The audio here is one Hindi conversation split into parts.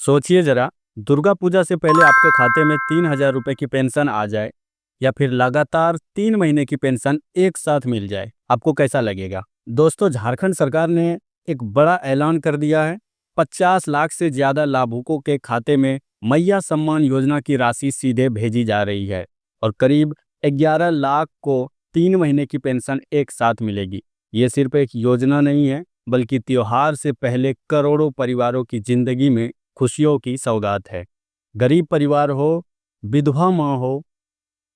सोचिए जरा, दुर्गा पूजा से पहले आपके खाते में 3,000 रुपए की पेंशन आ जाए या फिर लगातार 3 महीने की पेंशन एक साथ मिल जाए, आपको कैसा लगेगा? दोस्तों, झारखंड सरकार ने एक बड़ा ऐलान कर दिया है। 50 लाख से ज्यादा लाभुकों के खाते में मैया सम्मान योजना की राशि सीधे भेजी जा रही है और करीब 11 लाख को 3 महीने की पेंशन एक साथ मिलेगी। ये सिर्फ एक योजना नहीं है, बल्कि त्योहार से पहले करोड़ों परिवारों की जिंदगी में खुशियों की सौगात है। गरीब परिवार हो, विधवा माँ हो,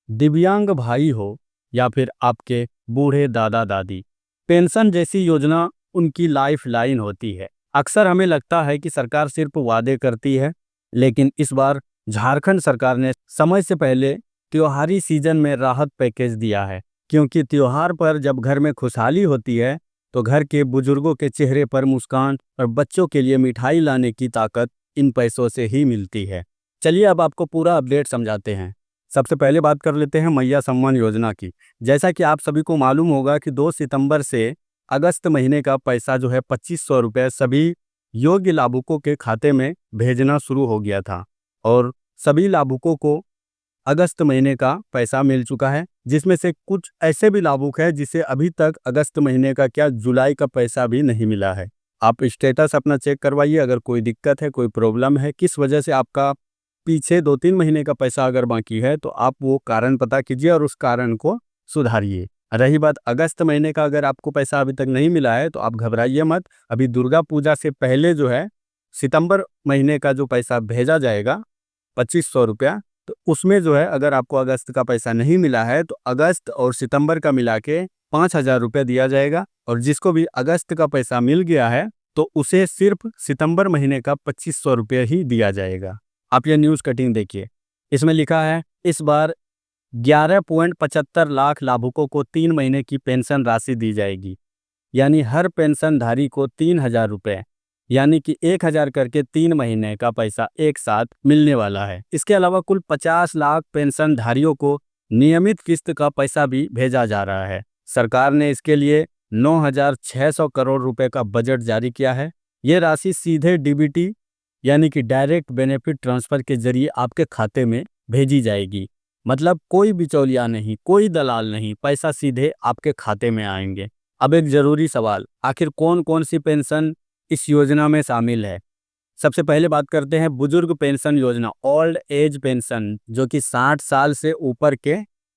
दिव्यांग भाई हो या फिर आपके बूढ़े दादा दादी, पेंशन जैसी योजना उनकी लाइफ लाइन होती है। अक्सर हमें लगता है कि सरकार सिर्फ वादे करती है, लेकिन इस बार झारखंड सरकार ने समय से पहले त्योहारी सीजन में राहत पैकेज दिया है। क्योंकि त्योहार पर जब घर में खुशहाली होती है, तो घर के बुजुर्गों के चेहरे पर मुस्कान और बच्चों के लिए मिठाई लाने की ताकत इन पैसों से ही मिलती है। चलिए अब आपको पूरा अपडेट समझाते हैं। सबसे पहले बात कर लेते हैं मैया सम्मान योजना की। जैसा कि आप सभी को मालूम होगा कि 2 सितंबर से अगस्त महीने का पैसा जो है 2500 रुपये सभी योग्य लाभुकों के खाते में भेजना शुरू हो गया था और सभी लाभुकों को अगस्त महीने का पैसा मिल चुका है, जिसमें से कुछ ऐसे भी लाभुक हैं जिसे अभी तक अगस्त महीने का क्या जुलाई का पैसा भी नहीं मिला है। आप स्टेटस अपना चेक करवाइए, अगर कोई दिक्कत है, कोई प्रॉब्लम है, किस वजह से आपका पीछे 2-3 महीने का पैसा अगर बाकी है, तो आप वो कारण पता कीजिए और उस कारण को सुधारिए। रही बात अगस्त महीने का, अगर आपको पैसा अभी तक नहीं मिला है तो आप घबराइए मत। अभी दुर्गा पूजा से पहले जो है सितंबर महीने का जो पैसा भेजा जाएगा 2500 रुपया, तो उसमें जो है अगर आपको अगस्त का पैसा नहीं मिला है तो अगस्त और सितंबर का मिला के 5,000 रुपया दिया जाएगा। और जिसको भी अगस्त का पैसा मिल गया है तो उसे सिर्फ सितंबर महीने का 2500 रुपये ही दिया जाएगा। आप ये न्यूज़ कटिंग देखिए, इसमें लिखा है इस बार 11.75 लाख लाभुकों को 3 महीने की पेंशन राशि दी जाएगी। यानी हर पेंशनधारी को 3,000 रुपये, यानी कि 1,000 करके 3 महीने का पैसा एक साथ मिलने वाला है। इसके अलावा कुल 50 लाख पेंशनधारियों को नियमित किस्त का पैसा भी भेजा जा रहा है। सरकार ने इसके लिए 9,600 करोड़ रुपए का बजट जारी किया है। ये राशि सीधे डीबीटी यानी कि डायरेक्ट बेनिफिट ट्रांसफर के जरिए आपके खाते में भेजी जाएगी। मतलब कोई बिचौलिया नहीं, कोई दलाल नहीं, पैसा सीधे आपके खाते में आएंगे। अब एक जरूरी सवाल, आखिर कौन कौन सी पेंशन इस योजना में शामिल है? सबसे पहले बात करते हैं बुजुर्ग पेंशन योजना, ओल्ड एज पेंशन, जो कि 60 साल से ऊपर के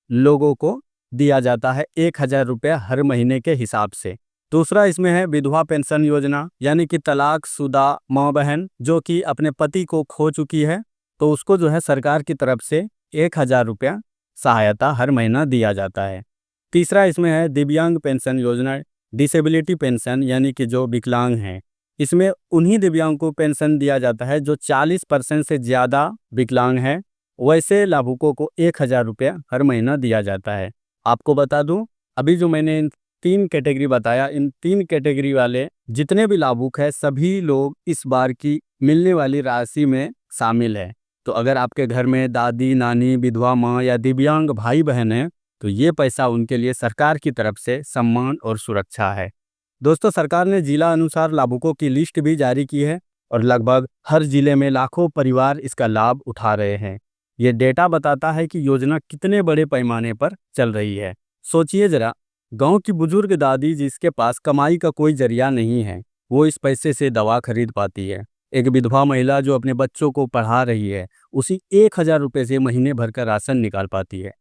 लोगों को दिया जाता है 1,000 रुपया हर महीने के हिसाब से। दूसरा इसमें है विधवा पेंशन योजना, यानी कि तलाकशुदा माँ बहन जो कि अपने पति को खो चुकी है, तो उसको जो है सरकार की तरफ से 1,000 रुपया सहायता हर महीना दिया जाता है। तीसरा इसमें है दिव्यांग पेंशन योजना, डिसेबिलिटी पेंशन, यानी कि जो विकलांग हैं, इसमें उन्हीं दिव्यांग को पेंशन दिया जाता है जो 40% से ज़्यादा विकलांग हैं। वैसे लाभुकों को 1,000 रुपया हर महीना दिया जाता है। आपको बता दूं, अभी जो मैंने इन 3 कैटेगरी बताया, इन 3 कैटेगरी वाले जितने भी लाभुक हैं सभी लोग इस बार की मिलने वाली राशि में शामिल है। तो अगर आपके घर में दादी नानी, विधवा माँ या दिव्यांग भाई बहन हैं, तो ये पैसा उनके लिए सरकार की तरफ से सम्मान और सुरक्षा है। दोस्तों, सरकार ने जिला अनुसार लाभुकों की लिस्ट भी जारी की है और लगभग हर जिले में लाखों परिवार इसका लाभ उठा रहे हैं। ये डेटा बताता है कि योजना कितने बड़े पैमाने पर चल रही है। सोचिए जरा, गांव की बुजुर्ग दादी जिसके पास कमाई का कोई जरिया नहीं है, वो इस पैसे से दवा खरीद पाती है। एक विधवा महिला जो अपने बच्चों को पढ़ा रही है, उसी 1,000 रुपये से महीने भर का राशन निकाल पाती है।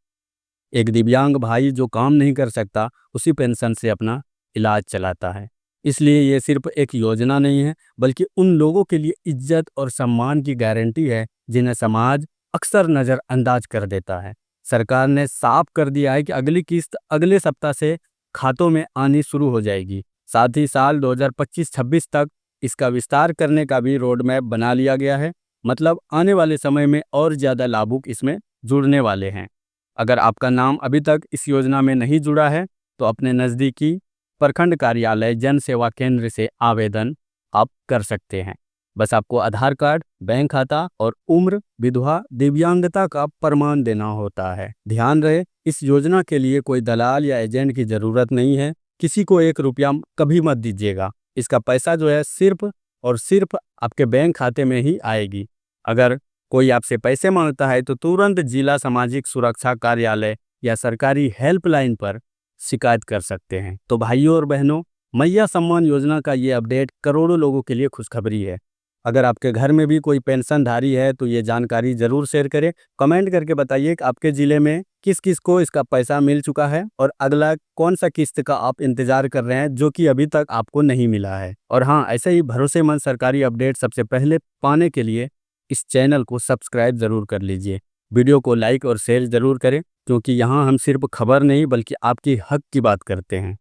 एक दिव्यांग भाई जो काम नहीं कर सकता, उसी पेंशन से अपना इलाज चलाता है। इसलिए ये सिर्फ एक योजना नहीं है, बल्कि उन लोगों के लिए इज्जत और सम्मान की गारंटी है जिन्हें समाज अक्सर नज़रअंदाज कर देता है। सरकार ने साफ कर दिया है कि अगली किस्त अगले सप्ताह से खातों में आनी शुरू हो जाएगी। साथ ही साल 2025-26 तक इसका विस्तार करने का भी रोड मैप बना लिया गया है। मतलब आने वाले समय में और ज़्यादा लाभुक इसमें जुड़ने वाले हैं। अगर आपका नाम अभी तक इस योजना में नहीं जुड़ा है, तो अपने नज़दीकी प्रखंड कार्यालय जन सेवा केंद्र से आवेदन आप कर सकते हैं। बस आपको आधार कार्ड, बैंक खाता और उम्र, विधवा, दिव्यांगता का प्रमाण देना होता है। ध्यान रहे, इस योजना के लिए कोई दलाल या एजेंट की ज़रूरत नहीं है। किसी को 1 रुपया कभी मत दीजिएगा। इसका पैसा जो है सिर्फ और सिर्फ आपके बैंक खाते में ही आएगी। अगर कोई आपसे पैसे मांगता है तो तुरंत जिला सामाजिक सुरक्षा कार्यालय या सरकारी हेल्पलाइन पर शिकायत कर सकते हैं। तो भाइयों और बहनों, मैया सम्मान योजना का ये अपडेट करोड़ों लोगों के लिए खुशखबरी है। अगर आपके घर में भी कोई पेंशनधारी है तो ये जानकारी जरूर शेयर करें। कमेंट करके बताइए कि आपके ज़िले में किस किस को इसका पैसा मिल चुका है और अगला कौन सा किस्त का आप इंतजार कर रहे हैं जो कि अभी तक आपको नहीं मिला है। और हाँ, ऐसे ही भरोसेमंद सरकारी अपडेट सबसे पहले पाने के लिए इस चैनल को सब्सक्राइब ज़रूर कर लीजिए। वीडियो को लाइक और शेयर ज़रूर करें, क्योंकि यहाँ हम सिर्फ खबर नहीं बल्कि आपकी हक की बात करते हैं।